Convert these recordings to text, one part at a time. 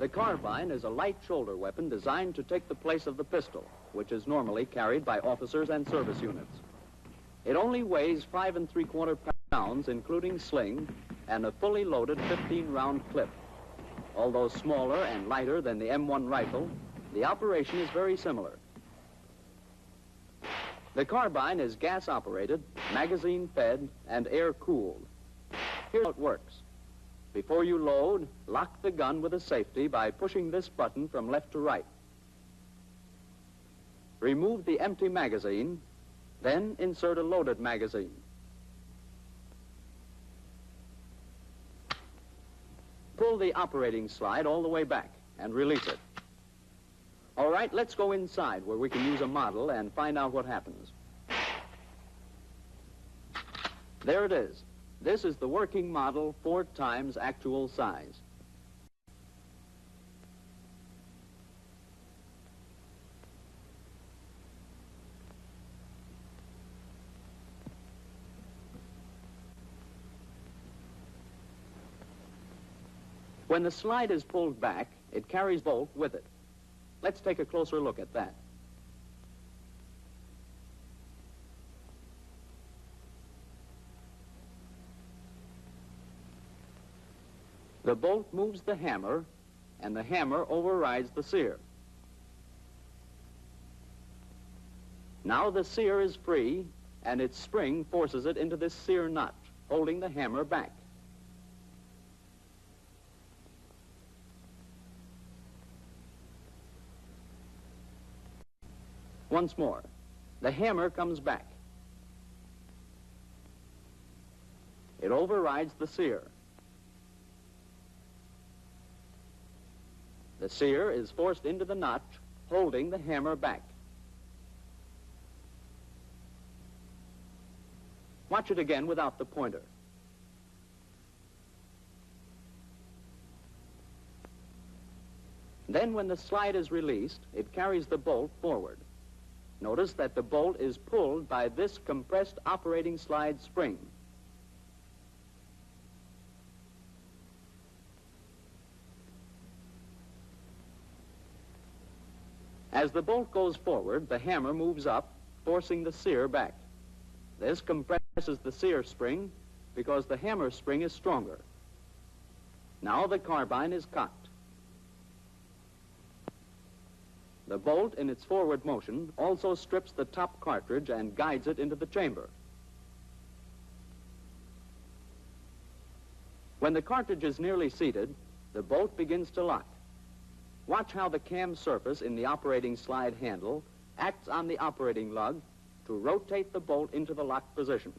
The carbine is a light shoulder weapon designed to take the place of the pistol, which is normally carried by officers and service units. It only weighs 5 3/4 pounds, including sling, and a fully loaded 15-round clip. Although smaller and lighter than the M1 rifle, the operation is very similar. The carbine is gas-operated, magazine-fed, and air-cooled. Here's how it works. Before you load, lock the gun with a safety by pushing this button from left to right. Remove the empty magazine, then insert a loaded magazine. Pull the operating slide all the way back and release it. All right, let's go inside where we can use a model and find out what happens. There it is. This is the working model 4 times actual size. When the slide is pulled back, it carries bolt with it. Let's take a closer look at that. The bolt moves the hammer, and the hammer overrides the sear. Now the sear is free, and its spring forces it into this sear nut, holding the hammer back. Once more, the hammer comes back. It overrides the sear. The sear is forced into the nut, holding the hammer back. Watch it again without the pointer. Then when the slide is released, it carries the bolt forward. Notice that the bolt is pulled by this compressed operating slide spring. As the bolt goes forward, the hammer moves up, forcing the sear back. This compresses the sear spring because the hammer spring is stronger. Now the carbine is cocked. The bolt, in its forward motion, also strips the top cartridge and guides it into the chamber. When the cartridge is nearly seated, the bolt begins to lock. Watch how the cam surface in the operating slide handle acts on the operating lug to rotate the bolt into the locked position.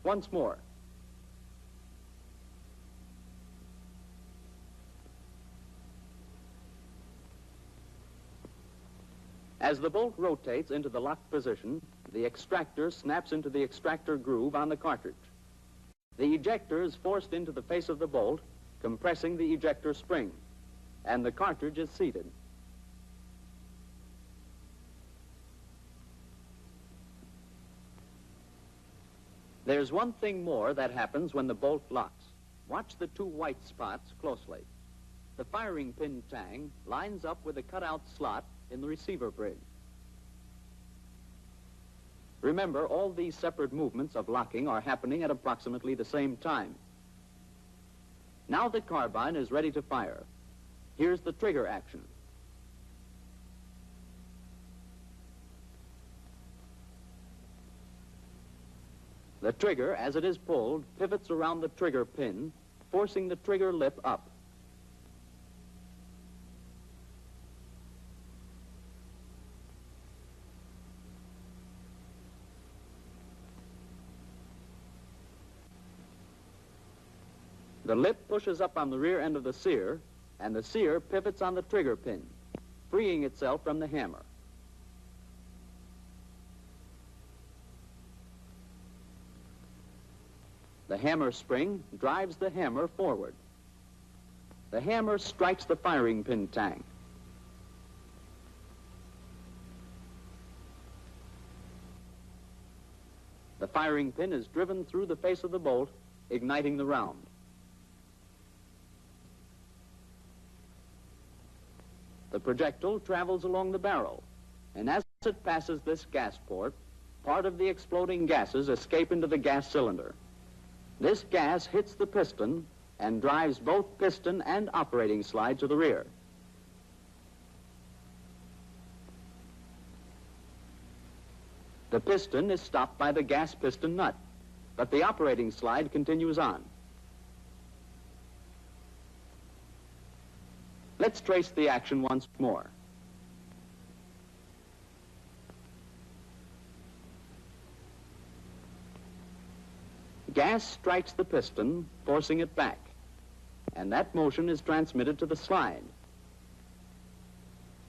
Once more. As the bolt rotates into the locked position, the extractor snaps into the extractor groove on the cartridge. The ejector is forced into the face of the bolt, compressing the ejector spring, and the cartridge is seated. There's one thing more that happens when the bolt locks. Watch the 2 white spots closely. The firing pin tang lines up with a cutout slot in the receiver bridge. Remember, all these separate movements of locking are happening at approximately the same time. Now the carbine is ready to fire. Here's the trigger action. The trigger, as it is pulled, pivots around the trigger pin, forcing the trigger lip up. The lip pushes up on the rear end of the sear, and the sear pivots on the trigger pin, freeing itself from the hammer. The hammer spring drives the hammer forward. The hammer strikes the firing pin tang. The firing pin is driven through the face of the bolt, igniting the round. projectile travels along the barrel, and as it passes this gas port, part of the exploding gases escape into the gas cylinder. This gas hits the piston and drives both piston and operating slide to the rear. The piston is stopped by the gas piston nut, but the operating slide continues on. Let's trace the action once more. Gas strikes the piston, forcing it back, and that motion is transmitted to the slide.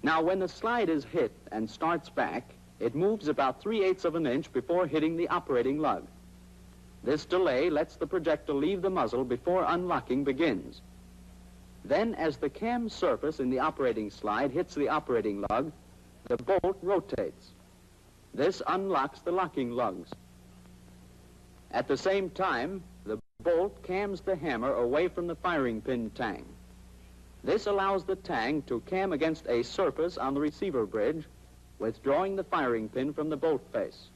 Now, when the slide is hit and starts back, it moves about 3/8 of an inch before hitting the operating lug. This delay lets the projectile leave the muzzle before unlocking begins. Then, as the cam surface in the operating slide hits the operating lug, the bolt rotates. This unlocks the locking lugs. At the same time, the bolt cams the hammer away from the firing pin tang. This allows the tang to cam against a surface on the receiver bridge, withdrawing the firing pin from the bolt face.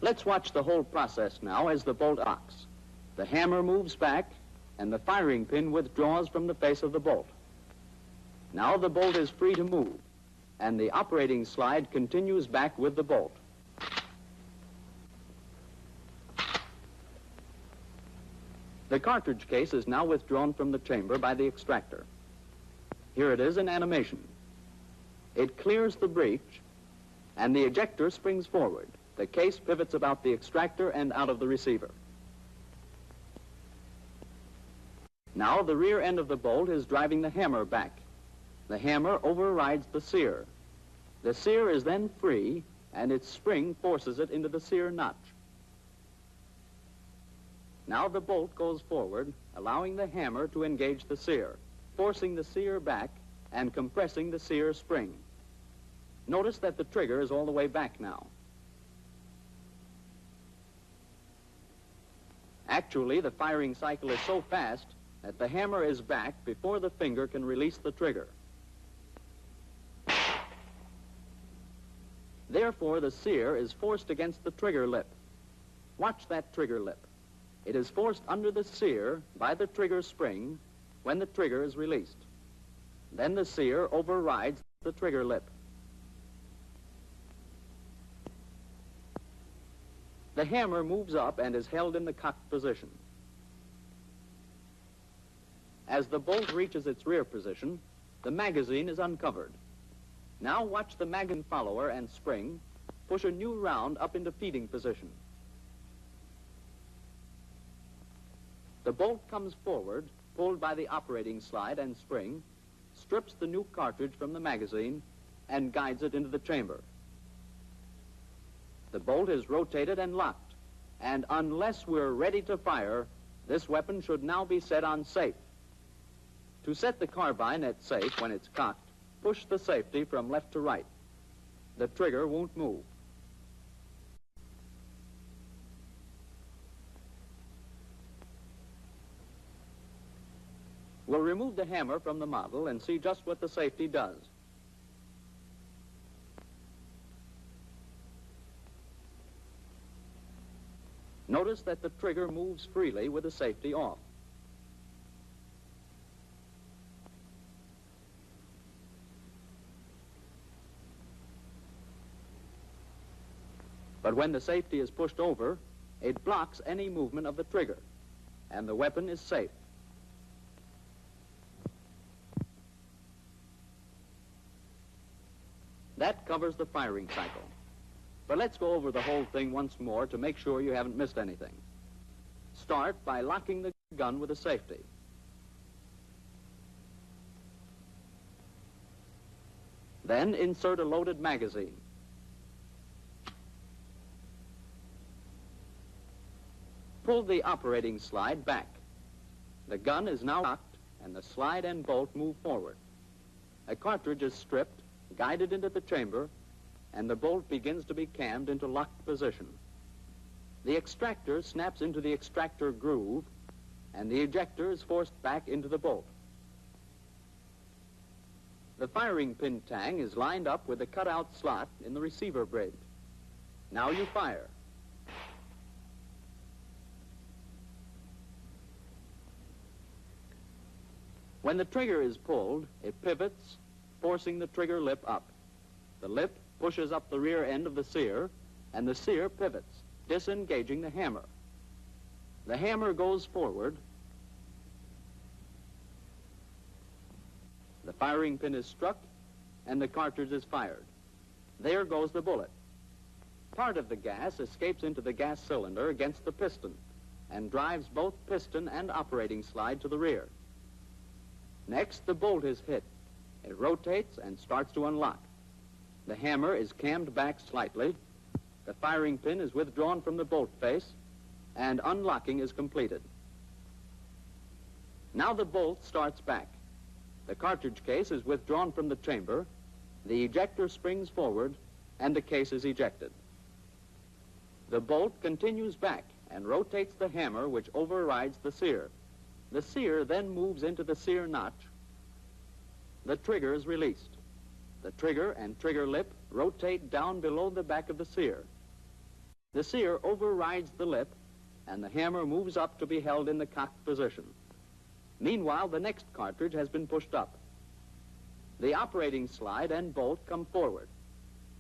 Let's watch the whole process now as the bolt locks. The hammer moves back, and the firing pin withdraws from the face of the bolt. Now the bolt is free to move, and the operating slide continues back with the bolt. The cartridge case is now withdrawn from the chamber by the extractor. Here it is in animation. It clears the breech, and the ejector springs forward. The case pivots about the extractor and out of the receiver. Now the rear end of the bolt is driving the hammer back. The hammer overrides the sear. The sear is then free, and its spring forces it into the sear notch. Now the bolt goes forward, allowing the hammer to engage the sear, forcing the sear back and compressing the sear spring. Notice that the trigger is all the way back now. Actually, the firing cycle is so fast that the hammer is back before the finger can release the trigger. Therefore, the sear is forced against the trigger lip. Watch that trigger lip. It is forced under the sear by the trigger spring when the trigger is released. Then the sear overrides the trigger lip. The hammer moves up and is held in the cocked position. As the bolt reaches its rear position, the magazine is uncovered. Now watch the magazine follower and spring push a new round up into feeding position. The bolt comes forward, pulled by the operating slide and spring, strips the new cartridge from the magazine, and guides it into the chamber. The bolt is rotated and locked, and unless we're ready to fire, this weapon should now be set on safe. To set the carbine at safe when it's cocked, push the safety from left to right. The trigger won't move. We'll remove the hammer from the model and see just what the safety does. Notice that the trigger moves freely with the safety off. But when the safety is pushed over, it blocks any movement of the trigger, and the weapon is safe. That covers the firing cycle. But let's go over the whole thing once more to make sure you haven't missed anything. Start by locking the gun with a safety. Then insert a loaded magazine. Pull the operating slide back. The gun is now locked, and the slide and bolt move forward. A cartridge is stripped, guided into the chamber, and the bolt begins to be cammed into locked position. The extractor snaps into the extractor groove, and the ejector is forced back into the bolt. The firing pin tang is lined up with a cutout slot in the receiver bridge. Now you fire. When the trigger is pulled, it pivots, forcing the trigger lip up. The lip pushes up the rear end of the sear, and the sear pivots, disengaging the hammer. The hammer goes forward. The firing pin is struck, and the cartridge is fired. There goes the bullet. Part of the gas escapes into the gas cylinder against the piston and drives both piston and operating slide to the rear. Next, the bolt is hit. It rotates and starts to unlock. The hammer is cammed back slightly. The firing pin is withdrawn from the bolt face, and unlocking is completed. Now the bolt starts back. The cartridge case is withdrawn from the chamber, the ejector springs forward, and the case is ejected. The bolt continues back and rotates the hammer, which overrides the sear. The sear then moves into the sear notch. The trigger is released. The trigger and trigger lip rotate down below the back of the sear. The sear overrides the lip, and the hammer moves up to be held in the cocked position. Meanwhile, the next cartridge has been pushed up. The operating slide and bolt come forward.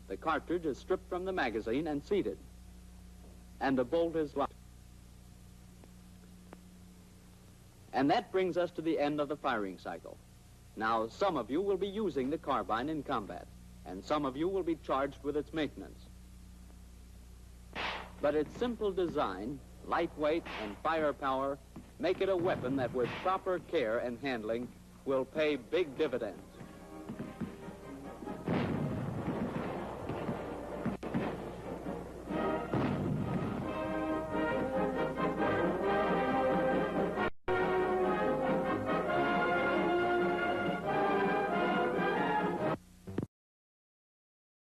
The cartridge is stripped from the magazine and seated, and the bolt is locked. And that brings us to the end of the firing cycle. Now, some of you will be using the carbine in combat, and some of you will be charged with its maintenance. But its simple design, lightweight, and firepower make it a weapon that with proper care and handling will pay big dividends.